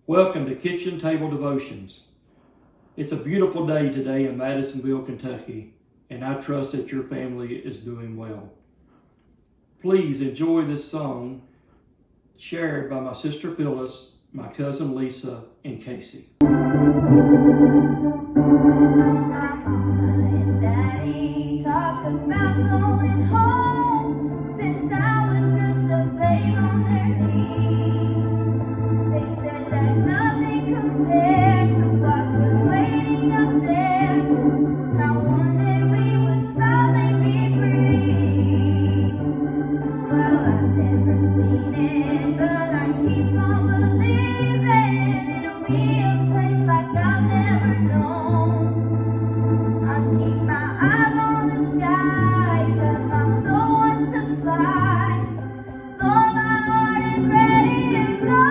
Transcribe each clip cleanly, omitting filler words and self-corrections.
Welcome to Kitchen Table Devotions. It's a beautiful day today in Madisonville, Kentucky, and I trust that your family is doing well. Please enjoy this song shared by my sister Phyllis, my cousin Lisa, and Casey. My mama and daddy talked about going home since I was just a babe on their knees. They said that nothing compared to what was waiting up there. How one day we would finally be free. Well, I've never seen it, but I keep on believing it'll be a place like I've never known. I keep my eyes on the sky, 'cause my soul wants to fly. Lord, my heart is ready to go.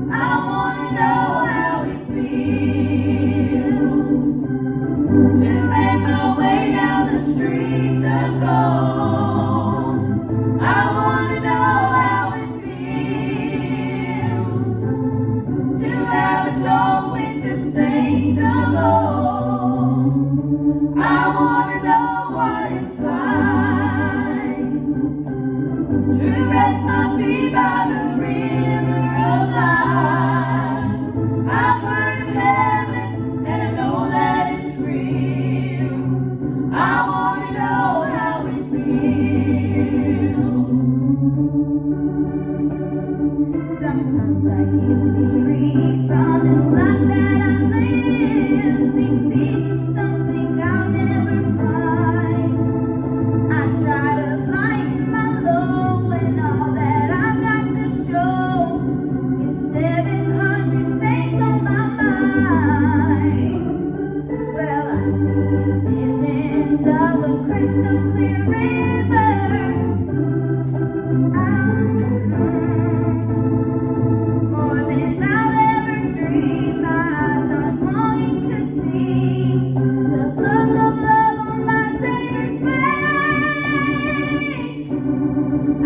I wanna know how it feels to make my way down the streets of gold. I wanna know how it feels to have a talk with the saints of old. I wanna know what it's like to rest my feet by the river of life. I've heard of heaven and I know that it's real. I wanna know how it feels. Sometimes I get weary from this life that I live. Seems peace is something I'll never find. I try to lighten my load when all that I've got to show is 700 things on my mind. Well, I'm seeing visions of a crystal clear river. More than I've ever dreamed, my eyes are longing to see the look of love on my Savior's face.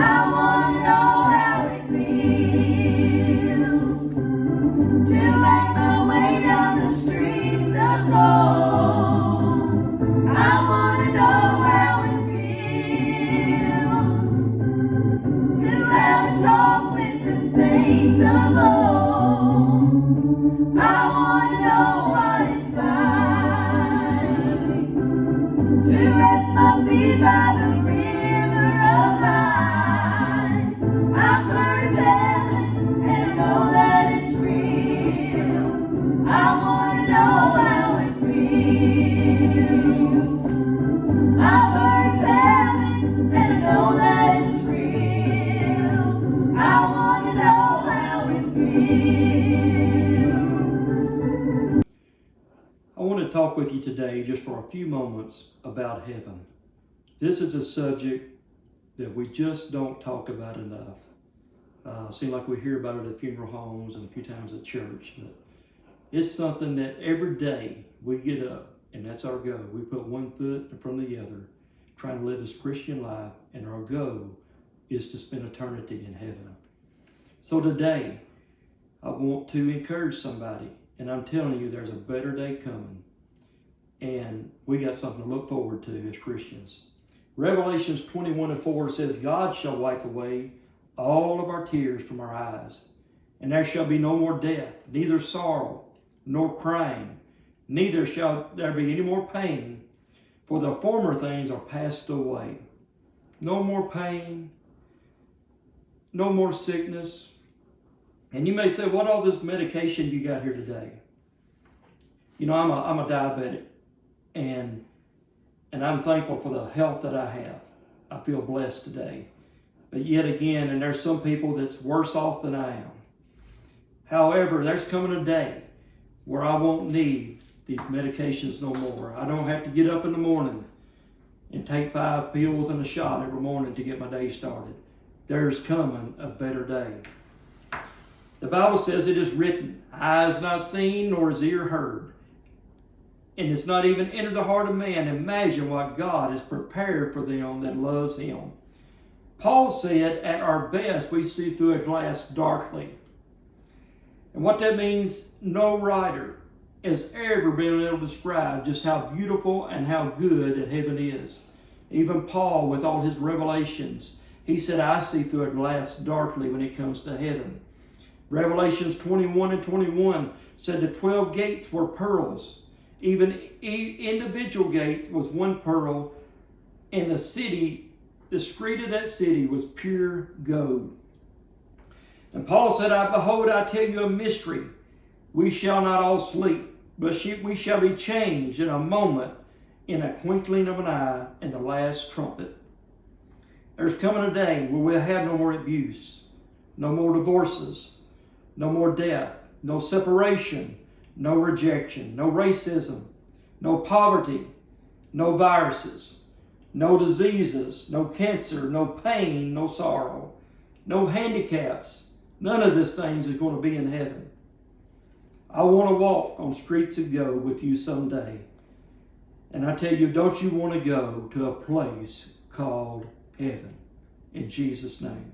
I wanna know how it feels to make my way down the streets of gold. I wanna know how it feels to have a talk with the saints of old. I wanna know what it's like to rest my feet by the river of life. I've heard of heaven and I know that it's real. I wanna know how it feels. I've heard of heaven and I know that it's real. I wanna know how it feels. I want to talk with you today just for a few moments about heaven. This is a subject that we just don't talk about enough. Seems like we hear about it at funeral homes and a few times at church, but it's something that every day we get up and that's our goal. We put one foot in front of the other, trying to live this Christian life, and our goal is to spend eternity in heaven. So today, I want to encourage somebody, and I'm telling you there's a better day coming, and we got something to look forward to as Christians. Revelations 21:4 says, God shall wipe away all of our tears from our eyes, and there shall be no more death, neither sorrow nor crying, neither shall there be any more pain, for the former things are passed away. No more pain, no more sickness. And you may say, what all this medication you got here today? You know, I'm a diabetic, and I'm thankful for the health that I have. I feel blessed today. But yet again, and there's some people that's worse off than I am. However, there's coming a day where I won't need these medications no more. I don't have to get up in the morning and take 5 pills and a shot every morning to get my day started. There's coming a better day. The Bible says it is written, eye has not seen nor has ear heard, and it's not even entered the heart of man. Imagine what God has prepared for them that loves Him. Paul said, at our best, we see through a glass darkly. And what that means, no writer has ever been able to describe just how beautiful and how good that heaven is. Even Paul, with all his revelations, he said, I see through a glass darkly when it comes to heaven. Revelations 21 and 21 said the 12 gates were pearls. Even individual gate was one pearl, and the street of that city was pure gold. And Paul said, behold, I tell you a mystery. We shall not all sleep, but we shall be changed in a moment, in a twinkling of an eye, in the last trumpet. There's coming a day where we'll have no more abuse, no more divorces, no more death, no separation, no rejection, no racism, no poverty, no viruses, no diseases, no cancer, no pain, no sorrow, no handicaps. None of these things is going to be in heaven. I want to walk on streets of gold with you someday. And I tell you, don't you want to go to a place called heaven? In Jesus' name.